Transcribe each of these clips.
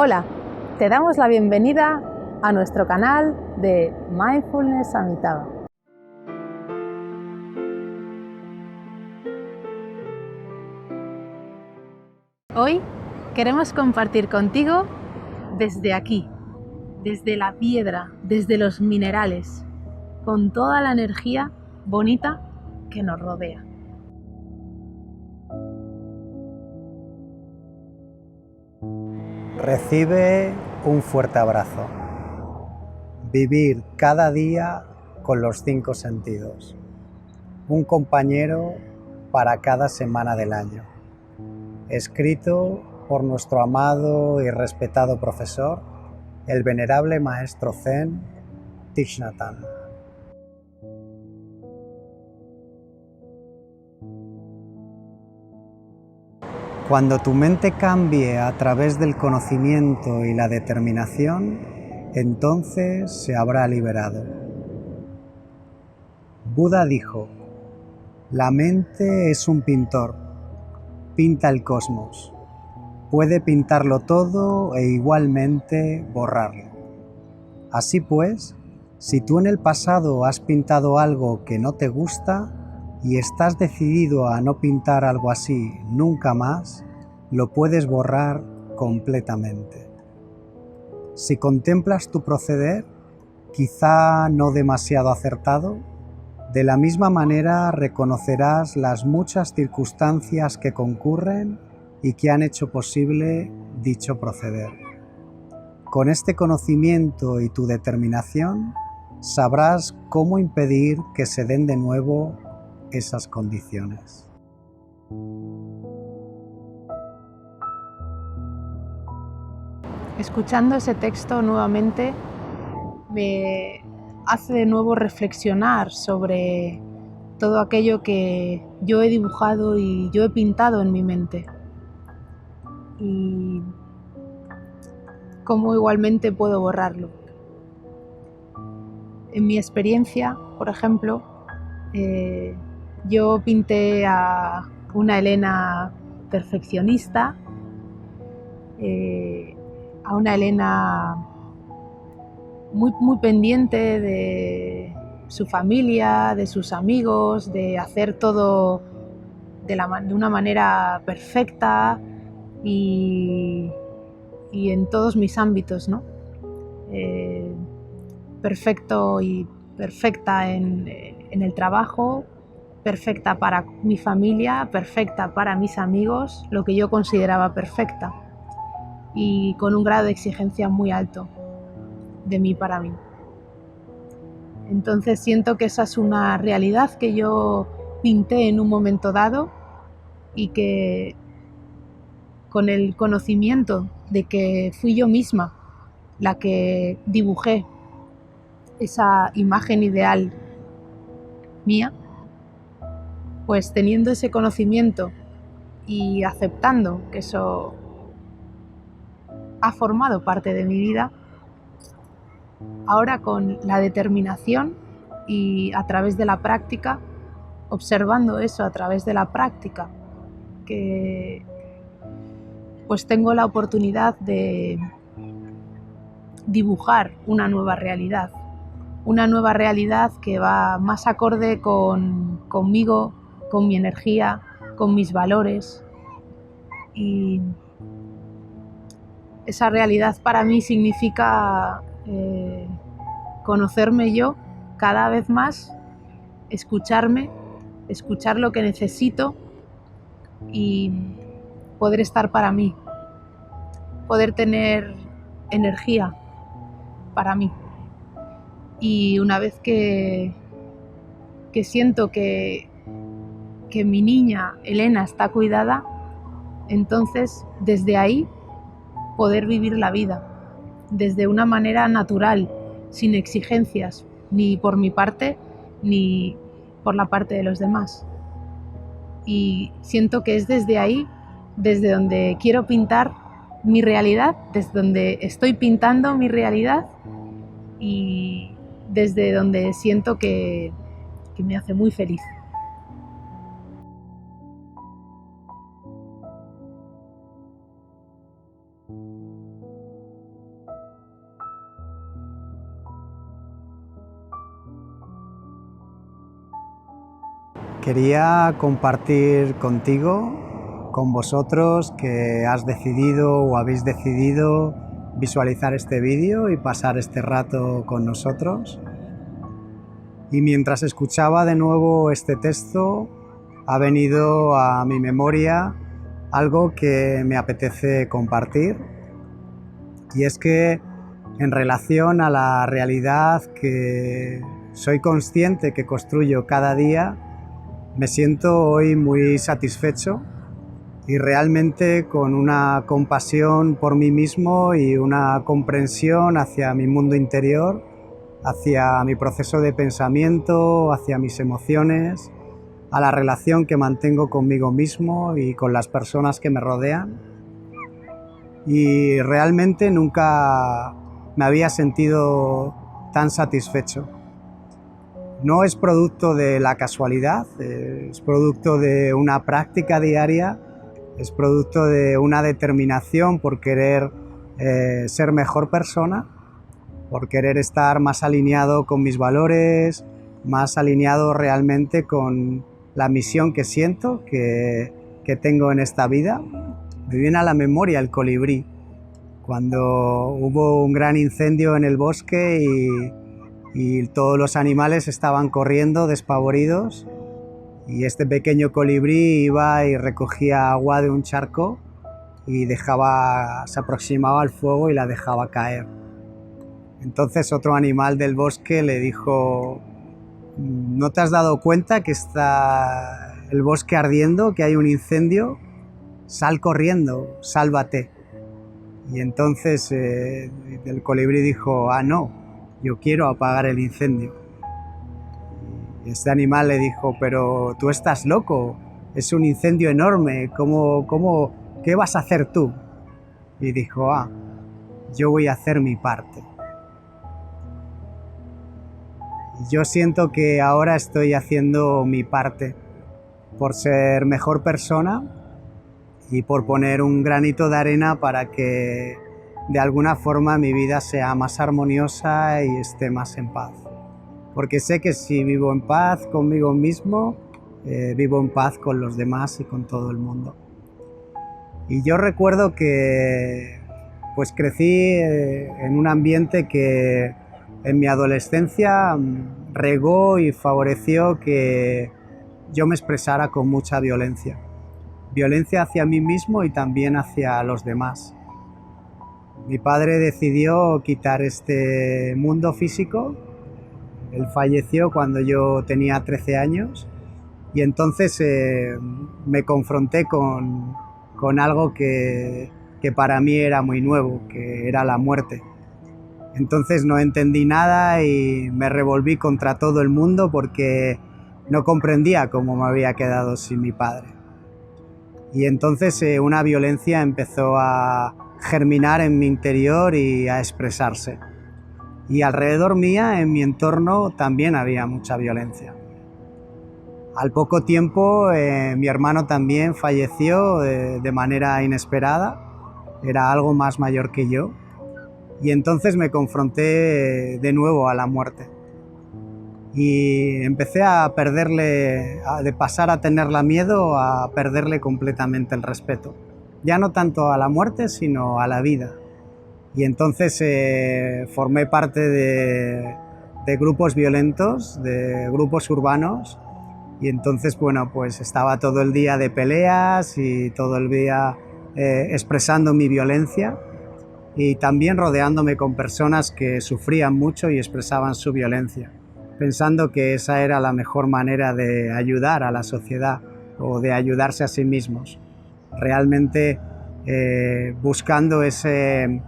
Hola, te damos la bienvenida a nuestro canal de Mindfulness Amitabha. Hoy queremos compartir contigo desde aquí, desde la piedra, desde los minerales, con toda la energía bonita que nos rodea. Recibe un fuerte abrazo. Vivir cada día con los 5 sentidos. Un compañero para cada semana del año. Escrito por nuestro amado y respetado profesor, el venerable maestro Zen, Thich Nhat Hanh. Cuando tu mente cambie a través del conocimiento y la determinación, entonces se habrá liberado. Buda dijo: la mente es un pintor, pinta el cosmos, puede pintarlo todo e igualmente borrarlo. Así pues, si tú en el pasado has pintado algo que no te gusta y estás decidido a no pintar algo así nunca más, lo puedes borrar completamente. Si contemplas tu proceder, quizá no demasiado acertado, de la misma manera reconocerás las muchas circunstancias que concurren y que han hecho posible dicho proceder. Con este conocimiento y tu determinación, sabrás cómo impedir que se den de nuevo esas condiciones. Escuchando ese texto nuevamente me hace de nuevo reflexionar sobre todo aquello que yo he dibujado y yo he pintado en mi mente. Y cómo igualmente puedo borrarlo. En mi experiencia, por ejemplo, yo pinté a una Elena perfeccionista, a una Elena muy pendiente de su familia, de sus amigos, de hacer todo de una manera perfecta y en todos mis ámbitos, ¿no? Perfecto y perfecta en el trabajo, perfecta para mi familia, perfecta para mis amigos, lo que yo consideraba perfecta, y con un grado de exigencia muy alto de mí para mí. Entonces siento que esa es una realidad que yo pinté en un momento dado y que con el conocimiento de que fui yo misma la que dibujé esa imagen ideal mía, pues teniendo ese conocimiento y aceptando que eso ha formado parte de mi vida, ahora con la determinación y a través de la práctica, observando eso a través de la práctica, que pues tengo la oportunidad de dibujar una nueva realidad que va más acorde conmigo, con mi energía, con mis valores, y esa realidad para mí significa conocerme yo cada vez más, escucharme, escuchar lo que necesito y poder estar para mí, poder tener energía para mí. Y una vez que siento que mi niña Elena está cuidada, entonces desde ahí poder vivir la vida desde una manera natural, sin exigencias, ni por mi parte ni por la parte de los demás. Y siento que es desde ahí, desde donde quiero pintar mi realidad, desde donde estoy pintando mi realidad y desde donde siento que me hace muy feliz. Quería compartir contigo, con vosotros que has decidido o habéis decidido visualizar este vídeo y pasar este rato con nosotros. Y mientras escuchaba de nuevo este texto, ha venido a mi memoria algo que me apetece compartir. Y es que en relación a la realidad que soy consciente que construyo cada día, me siento hoy muy satisfecho y realmente con una compasión por mí mismo y una comprensión hacia mi mundo interior, hacia mi proceso de pensamiento, hacia mis emociones, a la relación que mantengo conmigo mismo y con las personas que me rodean. Y realmente nunca me había sentido tan satisfecho. No es producto de la casualidad, es producto de una práctica diaria, es producto de una determinación por querer ser mejor persona, por querer estar más alineado con mis valores, más alineado realmente con la misión que siento que tengo en esta vida. Me viene a la memoria el colibrí, cuando hubo un gran incendio en el bosque y todos los animales estaban corriendo despavoridos y este pequeño colibrí iba y recogía agua de un charco y se aproximaba al fuego y la dejaba caer. Entonces otro animal del bosque le dijo: ¿no te has dado cuenta que está el bosque ardiendo, que hay un incendio? Sal corriendo, sálvate. Y entonces el colibrí dijo: ah, no, yo quiero apagar el incendio. Y este animal le dijo: pero tú estás loco, es un incendio enorme, ¿qué vas a hacer tú? Y dijo: ah, yo voy a hacer mi parte. Y yo siento que ahora estoy haciendo mi parte por ser mejor persona y por poner un granito de arena para que de alguna forma mi vida sea más armoniosa y esté más en paz. Porque sé que si vivo en paz conmigo mismo, vivo en paz con los demás y con todo el mundo. Y yo recuerdo que pues crecí en un ambiente que en mi adolescencia regó y favoreció que yo me expresara con mucha violencia. Violencia hacia mí mismo y también hacia los demás. Mi padre decidió quitar este mundo físico. Él falleció cuando yo tenía 13 años y entonces me confronté con algo que para mí era muy nuevo, que era la muerte. Entonces no entendí nada y me revolví contra todo el mundo porque no comprendía cómo me había quedado sin mi padre. Y entonces una violencia empezó a germinar en mi interior y a expresarse. Y alrededor mía, en mi entorno, también había mucha violencia. Al poco tiempo, mi hermano también falleció de manera inesperada. Era algo más mayor que yo. Y entonces me confronté de nuevo a la muerte. Y empecé a perderle, de pasar a tenerla miedo a perderle completamente el respeto. Ya no tanto a la muerte, sino a la vida. Y entonces formé parte de grupos violentos, de grupos urbanos. Y entonces, bueno, pues estaba todo el día de peleas y todo el día expresando mi violencia. Y también rodeándome con personas que sufrían mucho y expresaban su violencia, pensando que esa era la mejor manera de ayudar a la sociedad o de ayudarse a sí mismos, realmente buscando ese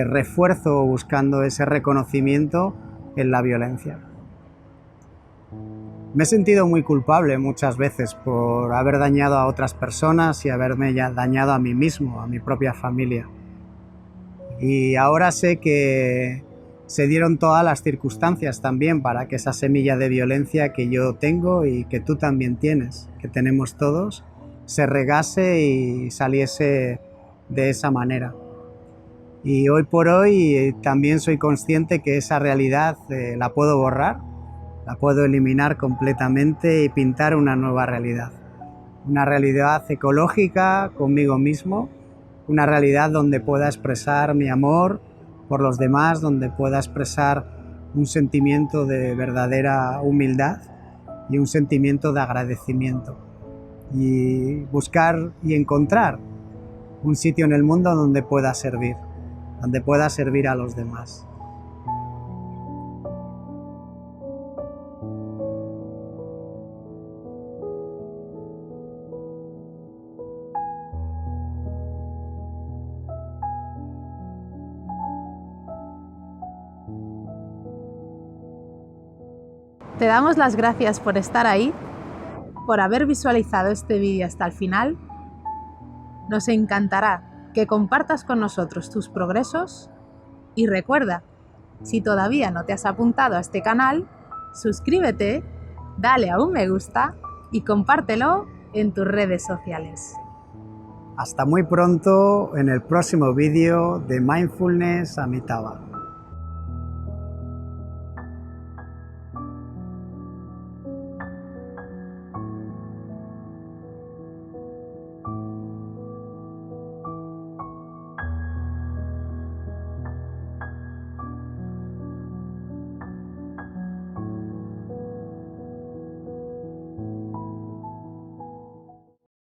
refuerzo, buscando ese reconocimiento en la violencia. Me he sentido muy culpable muchas veces por haber dañado a otras personas y haberme dañado a mí mismo, a mi propia familia. Y ahora sé que se dieron todas las circunstancias también para que esa semilla de violencia que yo tengo y que tú también tienes, que tenemos todos, se regase y saliese de esa manera. Y hoy por hoy también soy consciente que esa realidad la puedo borrar, La puedo eliminar completamente y pintar una nueva realidad. Una realidad ecológica conmigo mismo, una realidad donde pueda expresar mi amor por los demás, donde pueda expresar un sentimiento de verdadera humildad y un sentimiento de agradecimiento. Y buscar y encontrar un sitio en el mundo donde pueda servir a los demás. Te damos las gracias por estar ahí, por haber visualizado este vídeo hasta el final. Nos encantará que compartas con nosotros tus progresos y recuerda, si todavía no te has apuntado a este canal, suscríbete, dale a un me gusta y compártelo en tus redes sociales. Hasta muy pronto en el próximo vídeo de Mindfulness Amitabha.